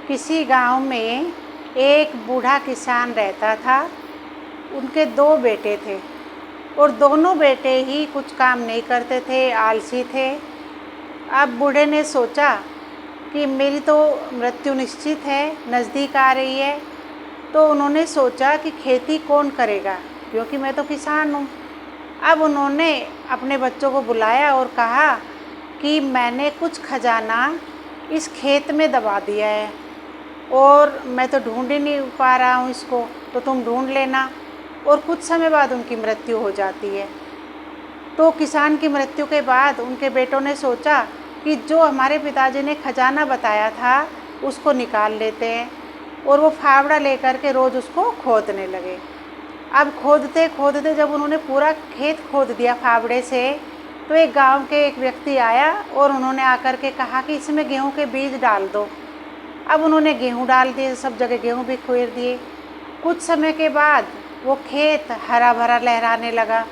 किसी गांव में एक बूढ़ा किसान रहता था। उनके 2 बेटे थे और दोनों बेटे ही कुछ काम नहीं करते थे, आलसी थे। अब बूढ़े ने सोचा कि मेरी तो मृत्यु निश्चित है, नज़दीक आ रही है। तो उन्होंने सोचा कि खेती कौन करेगा, क्योंकि मैं तो किसान हूँ। अब उन्होंने अपने बच्चों को बुलाया और कहा कि मैंने कुछ खजाना इस खेत में दबा दिया है और मैं तो ढूंढ ही नहीं पा रहा हूँ इसको, तो तुम ढूंढ लेना। और कुछ समय बाद उनकी मृत्यु हो जाती है। तो किसान की मृत्यु के बाद उनके बेटों ने सोचा कि जो हमारे पिताजी ने खजाना बताया था उसको निकाल लेते हैं, और वो फावड़ा लेकर के रोज़ उसको खोदने लगे। अब खोदते खोदते जब उन्होंने पूरा खेत खोद दिया फावड़े से, तो एक गांव के एक व्यक्ति आया और उन्होंने आकर के कहा कि इसमें गेहूं के बीज डाल दो। अब उन्होंने गेहूं डाल दिए, सब जगह गेहूं भी खोद दिए। कुछ समय के बाद वो खेत हरा भरा लहराने लगा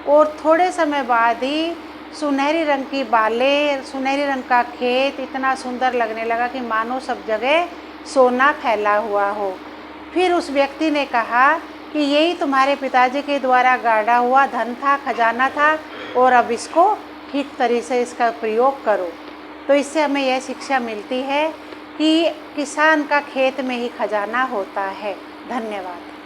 और थोड़े समय बाद ही सुनहरी रंग की बालें, सुनहरी रंग का खेत इतना सुंदर लगने लगा कि मानो सब जगह सोना फैला हुआ हो। फिर उस व्यक्ति ने कहा कि यही तुम्हारे पिताजी के द्वारा गाड़ा हुआ धन था, खजाना था, और अब इसको ठीक तरीके से इसका प्रयोग करो। तो इससे हमें यह शिक्षा मिलती है कि किसान का खेत में ही खजाना होता है। धन्यवाद।